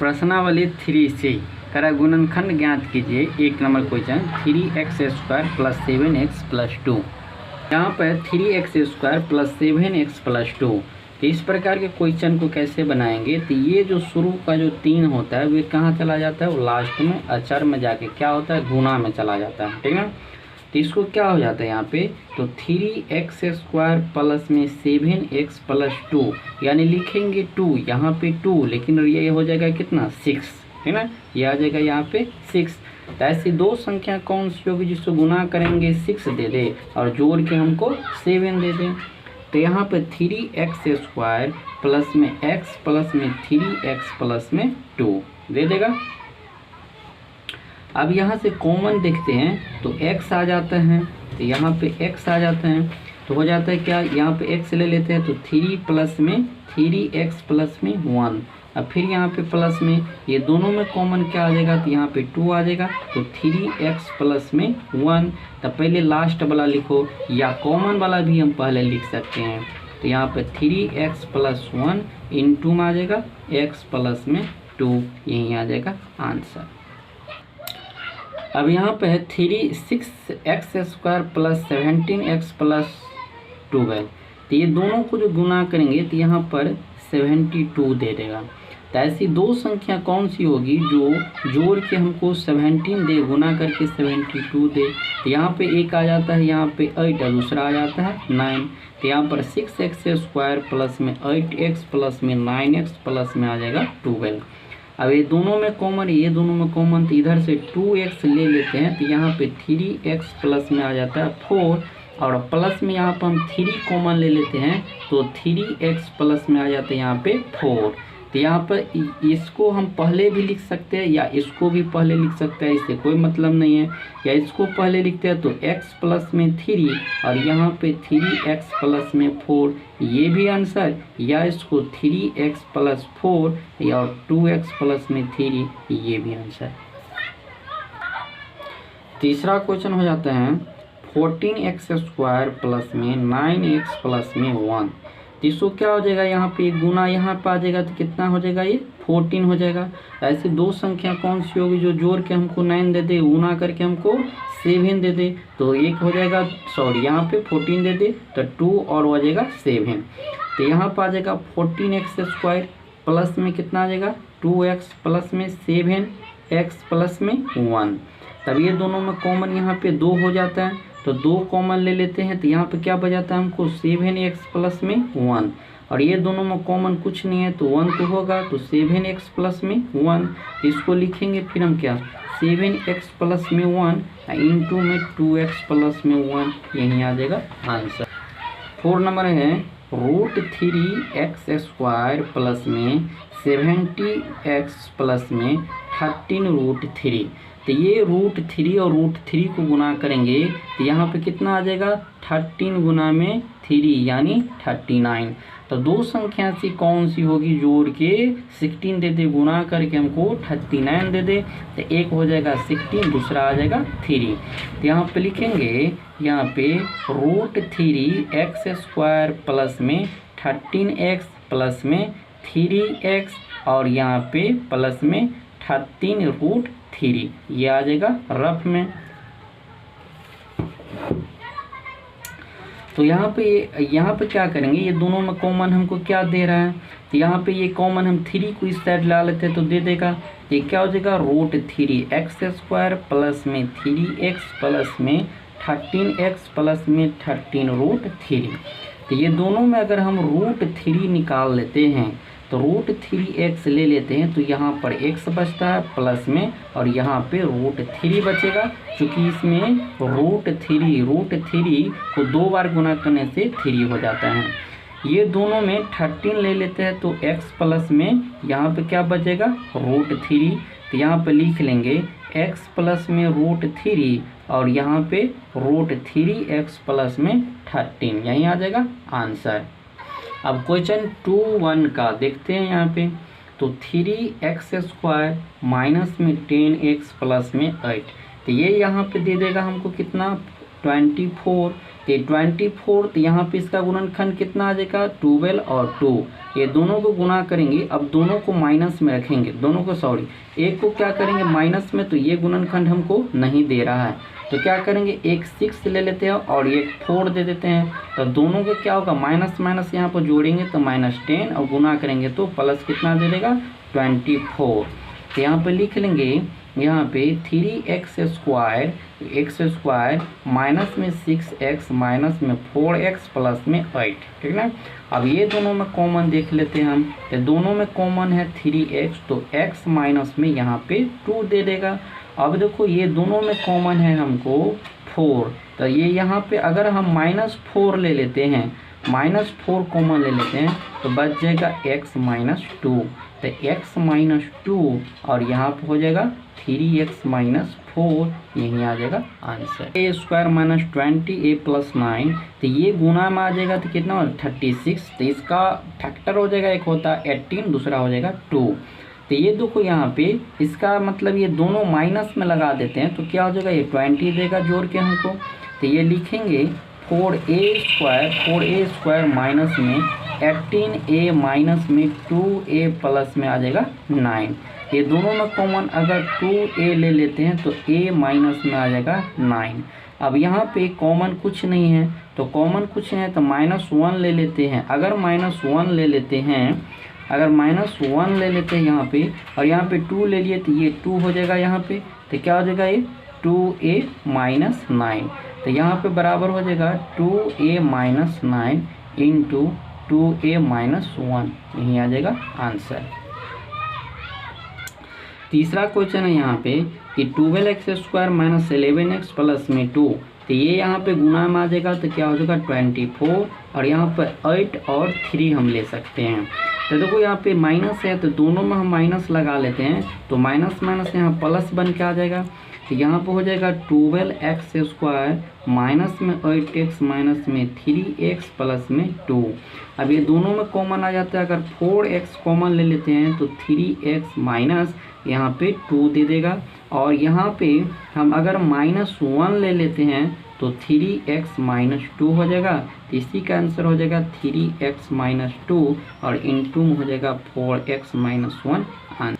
प्रश्नावली 3 से करा गुणनखंड ज्ञात कीजिए। 1 नंबर क्वेश्चन 3x² + 7x + 2। यहाँ पर 3x² + 7x + 2। तो इस प्रकार के क्वेश्चन को कैसे बनाएंगे, तो ये जो शुरू का जो 3 होता है वे कहाँ चला जाता है, वो लास्ट में अचर में जाके क्या होता है, गुणा में चला जाता है, ठीक है। तो इसको क्या हो जाता है यहाँ पे, तो 3x² प्लस में 7x + 2, यानी लिखेंगे 2 यहाँ पे 2, लेकिन ये हो जाएगा कितना 6, है ना, ये आ जाएगा यहाँ पे 6। तो ऐसी दो संख्या कौन सी होगी जिसको गुना करेंगे 6 दे दे और जोड़ के हमको 7 दे दे। तो यहाँ पे 3x² प्लस में x प्लस में 3x प्लस में 2 दे देगा। अब यहाँ से कॉमन देखते हैं तो x आ जाता है, तो यहाँ पे x आ जाता है, तो हो जाता है क्या, यहाँ पे x ले लेते हैं तो 3 प्लस में 3x प्लस में 1। अब फिर यहाँ पे प्लस में ये दोनों में कॉमन क्या आ जाएगा, तो यहाँ पे 2 आ जाएगा, तो 3x प्लस में 1। तो पहले लास्ट वाला लिखो या कॉमन वाला भी हम पहले लिख सकते हैं। तो यहाँ पे 3x + 1 इंटू में आ जाएगा x प्लस में 2, यही आ जाएगा आंसर। अब यहाँ पे है 6x² + 17x + 12। तो ये दोनों को जो गुना करेंगे तो यहाँ पर 72 दे देगा। तो ऐसी दो संख्या कौन सी होगी जो जोड़ के हमको 17 दे, गुना करके 72 दे। तो यहाँ पे एक आ जाता है, यहाँ पे 8 और दूसरा आ जाता है 9। तो यहाँ पर 6x² प्लस में 8x प्लस में 9x प्लस में आ जाएगा 12। अब ये दोनों में कॉमन, ये दोनों में कॉमन, तो इधर से 2x ले लेते हैं, तो यहाँ पे 3x प्लस में आ जाता है 4 और प्लस में यहाँ पर हम 3 कॉमन ले लेते हैं तो 3x प्लस में आ जाता है यहाँ पे 4। तो यहाँ पर इसको हम पहले भी लिख सकते हैं या इसको भी पहले लिख सकते हैं, इससे कोई मतलब नहीं है। या इसको पहले लिखते हैं तो x प्लस में 3 और यहाँ पे 3x प्लस में 4, ये भी आंसर, या इसको 3x + 4 या 2x प्लस में 3, ये भी आंसर। तीसरा क्वेश्चन हो जाता है 14x² प्लस में 9x प्लस में 1। तो इसको क्या हो जाएगा, यहाँ पे गुना यहाँ पे आ जाएगा, तो कितना हो जाएगा, ये 14 हो जाएगा। ऐसी दो संख्या कौन सी होगी जो जोड़ के हमको 9 दे दे, गुना करके हमको 7 दे दे। तो एक हो जाएगा, सॉरी यहाँ पे 14 दे दे तो 2 और हो जाएगा 7। तो यहाँ पर आ जाएगा 14x² प्लस में कितना आ जाएगा 2x प्लस में 7x प्लस में 1। तब ये दोनों में कॉमन यहाँ पे 2 हो जाता है, तो 2 कॉमन ले लेते हैं, तो यहाँ पे क्या बजाता है हमको 7x प्लस में 1। और ये दोनों में कॉमन कुछ नहीं है तो 1 तो होगा, तो 7x प्लस में 1 इसको लिखेंगे फिर हम क्या 7x प्लस में 1 इंटू में 2x प्लस में 1, यही आ जाएगा आंसर। 4 नंबर है √3x² प्लस में 70x प्लस में 13√3। तो ये √3 और √3 को गुना करेंगे तो यहाँ पे कितना आ जाएगा 13 गुना में 3 यानी 39। तो दो संख्या सी कौन सी होगी जोड़ के 16 दे दे, गुना करके हमको 39 दे दे। तो एक हो जाएगा 16, दूसरा आ जाएगा 3। तो यहाँ पे लिखेंगे यहाँ पे √3x² प्लस में 13x प्लस में 3x और यहाँ पे प्लस में 13√3, ये आ जाएगा रफ में। तो यहाँ पे क्या करेंगे, ये दोनों में कॉमन हमको क्या दे रहा है, तो यहाँ पे ये कॉमन हम 3 को इस साइड ला लेते हैं तो दे देगा, ये क्या हो जाएगा √3x² प्लस में 3x प्लस में 13x प्लस में 13√3। तो ये दोनों में अगर हम √3 निकाल लेते हैं तो √3x ले लेते हैं, तो यहाँ पर x बचता है प्लस में और यहाँ पे √3 बचेगा। चूँकि इसमें √3 को 2 बार गुना करने से 3 हो जाता है। ये दोनों में 13 ले लेते हैं तो x प्लस में यहाँ पे क्या बचेगा √3। तो यहाँ पे लिख लेंगे x प्लस में √3 और यहाँ पे √3x प्लस में 13, यही आ जाएगा आंसर। अब क्वेश्चन 2.1 का देखते हैं यहाँ पे, तो 3x² माइनस में 10x प्लस में 8। तो ये यहाँ पे दे देगा हमको कितना 24, तो 24, तो यहाँ पे इसका गुणनखंड कितना आ जाएगा 12 और 2, ये दोनों को गुना करेंगे। अब दोनों को माइनस में रखेंगे, दोनों को सॉरी एक को क्या करेंगे माइनस में, तो ये गुणनखंड हमको नहीं दे रहा है, तो क्या करेंगे एक 6 ले लेते हैं और एक 4 दे देते हैं। तो दोनों के क्या होगा माइनस माइनस यहाँ पर जोड़ेंगे तो -10 और गुना करेंगे तो प्लस कितना दे देगा 24। तो यहाँ पे लिख लेंगे यहाँ पे 3x² x² माइनस में 6x माइनस में 4x प्लस में 8, ठीक ना। अब ये दोनों में कॉमन देख लेते हैं हम, तो दोनों में कॉमन है 3x, तो x माइनस में यहाँ पे 2 दे देगा। अब देखो ये दोनों में कॉमन है हमको 4, तो ये यहाँ पे अगर हम -4 ले लेते हैं, -4 कॉमन ले लेते हैं तो बच जाएगा x माइनस 2, तो x माइनस 2 और यहाँ पे हो जाएगा 3x माइनस 4, यही आ जाएगा answer. a² minus 20 a plus 9, तो ये गुना में आ जाएगा तो कितना हो 36, तो इसका फैक्टर हो जाएगा, एक होता है 18 दूसरा हो जाएगा 2। तो ये देखो यहाँ पे इसका मतलब ये दोनों माइनस में लगा देते हैं तो क्या हो जाएगा ये 20 देगा जोड़ के हमको। तो ये लिखेंगे 4a² माइनस में 18a माइनस में 2a प्लस में आ जाएगा 9। ये दोनों में कॉमन अगर 2a ले लेते हैं तो a माइनस में आ जाएगा 9। अब यहाँ पे कॉमन कुछ नहीं है, तो कॉमन कुछ है तो -1 ले लेते हैं। अगर -1 ले लेते हैं, अगर -1 ले लेते हैं यहाँ पे और यहाँ पे 2 ले लिए तो ये 2 हो जाएगा यहाँ पे, तो क्या हो जाएगा ये 2a माइनस 9, तो यहाँ पे बराबर हो जाएगा 2a minus 9 into 2a minus 1, यही आ जाएगा आंसर। तीसरा क्वेश्चन है यहाँ पे कि 12x² माइनस 11x प्लस में 2, तो ये यहाँ पे गुना में आ जाएगा तो क्या हो जाएगा 24 और यहाँ पर 8 और 3 हम ले सकते हैं। तो देखो यहाँ पे माइनस है तो दोनों में हम माइनस लगा लेते हैं, तो माइनस माइनस यहाँ प्लस बन के आ जाएगा। तो यहाँ पे हो जाएगा 12x² माइनस में 8x माइनस में 3x प्लस में 2। अब ये दोनों में कॉमन आ जाता है, अगर 4x कॉमन ले लेते हैं तो 3x माइनस यहाँ पे 2 दे देगा, और यहाँ पे हम अगर -1 ले लेते हैं तो 3x माइनस 2 हो जाएगा, तो इसी का आंसर हो जाएगा 3x माइनस 2 और इंटू में हो जाएगा 4x माइनस 1 आंसर।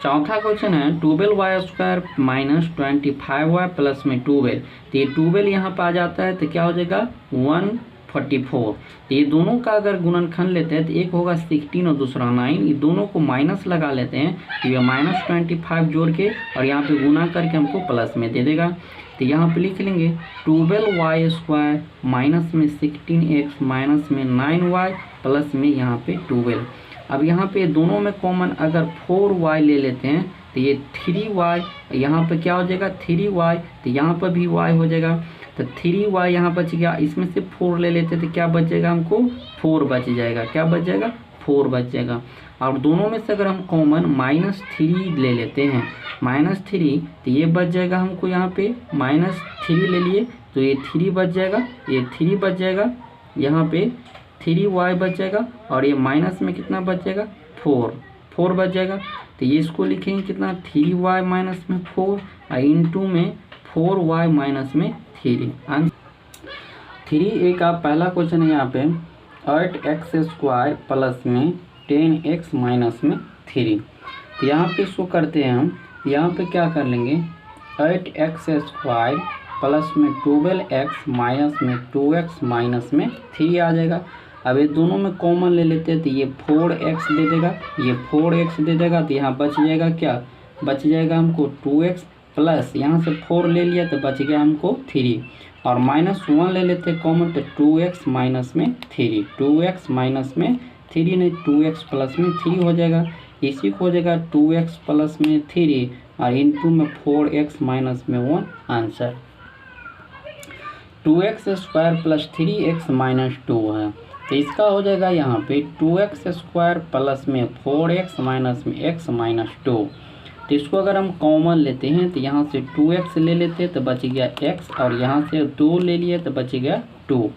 चौथा क्वेश्चन है 12y² माइनस 25y प्लस में 12, तो ये 12 यहाँ पर आ जाता है तो क्या हो जाएगा 144। तो ये दोनों का अगर गुणनखंड लेते हैं तो एक होगा 16 और दूसरा 9, ये दोनों को माइनस लगा लेते हैं तो ये -25 जोड़ के और यहाँ पे गुना करके हमको प्लस में दे देगा। तो यहाँ पे लिख लेंगे 12y² माइनस में 16x माइनस में 9y प्लस में यहाँ पे 12। अब यहाँ पे दोनों में कॉमन अगर 4y ले लेते हैं तो ये 3y, यहाँ पे क्या हो जाएगा 3y, तो यहाँ पर भी y हो जाएगा, तो 3y यहाँ बच गया। इसमें से 4 ले लेते तो क्या बच जाएगा हमको 4 बच जाएगा, क्या बच जाएगा 4 बच जाएगा। और दोनों में से अगर हम कॉमन -3 ले लेते हैं, -3, तो ये बच जाएगा हमको, यहाँ पे -3 ले लिए तो ये 3 बच जाएगा, ये 3 बच जाएगा, यहाँ पे 3y बच जाएगा और ये माइनस में कितना बच जाएगा 4 बच जाएगा। तो ये इसको लिखेंगे कितना 3y माइनस में 4 और इंटू में 4y माइनस में 3 आंसर। 3a का पहला क्वेश्चन है यहाँ पे 8x² प्लस में 10x माइनस में 3, तो यहाँ पे इसको करते हैं हम, यहाँ पे क्या कर लेंगे 8x² प्लस में 12x माइनस में 2x माइनस में 3 आ जाएगा। अब ये दोनों में कॉमन ले लेते हैं तो ये 4x दे देगा, ये 4x दे देगा, तो यहाँ बच जाएगा क्या बच जाएगा हमको 2x प्लस यहाँ से 4 ले लिया तो बच गया हमको 3 और -1 ले लेते हैं कॉमन तो 2x माइनस में 3, 2x माइनस में 3 नहीं 2x प्लस में 3 हो जाएगा। इसी को हो जाएगा 2x प्लस में 3 और इंटू में 4x माइनस में 1 answer. 2x² plus 3x minus 2 है, तो इसका हो जाएगा यहाँ पे 2x² प्लस में 4x माइनस में x माइनस 2। तो इसको अगर हम कॉमन लेते हैं तो यहाँ से 2x ले लेते हैं तो बच गया x और यहाँ से 2 ले लिए तो बच गया 2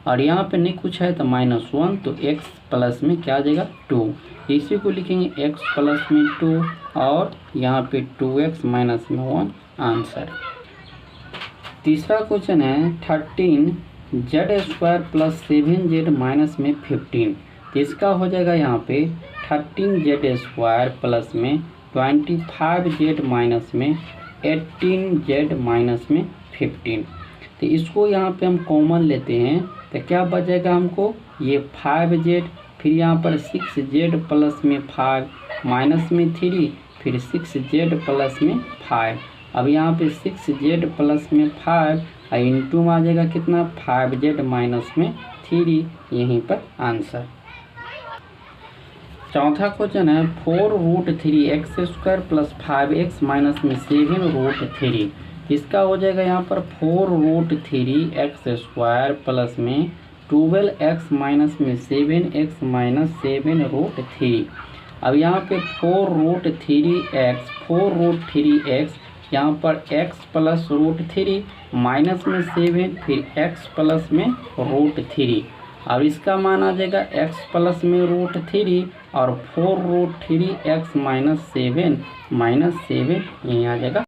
और यहाँ पे नहीं कुछ है तो -1, तो x प्लस में क्या आ जाएगा 2, इसी को लिखेंगे x प्लस में 2 और यहाँ पे 2x माइनस में 1 आंसर। तीसरा क्वेश्चन है 13z² प्लस 7z माइनस में 15। तो इसका हो जाएगा यहाँ पे 13z² प्लस में 25z माइनस में 18z माइनस में 15। तो इसको यहाँ पे हम कॉमन लेते हैं तो क्या बचेगा हमको, ये 5z, फिर यहाँ पर 6z प्लस में 5 माइनस में 3, फिर 6z प्लस में 5। अब यहाँ पे 6z प्लस में 5 इंटू में आ जाएगा कितना, 5z माइनस में 3, यहीं पर आंसर। चौथा क्वेश्चन है 4√3x² प्लस 5x माइनस में 7√3। इसका हो जाएगा यहाँ पर 4√3x² प्लस में 12x माइनस में 7x माइनस 7√3। अब यहाँ पे 4√3x यहाँ पर x प्लस √3 माइनस में 7, फिर x प्लस में √3। अब इसका मान आ जाएगा x प्लस में √3 और 4√3x माइनस 7 यहीं आ जाएगा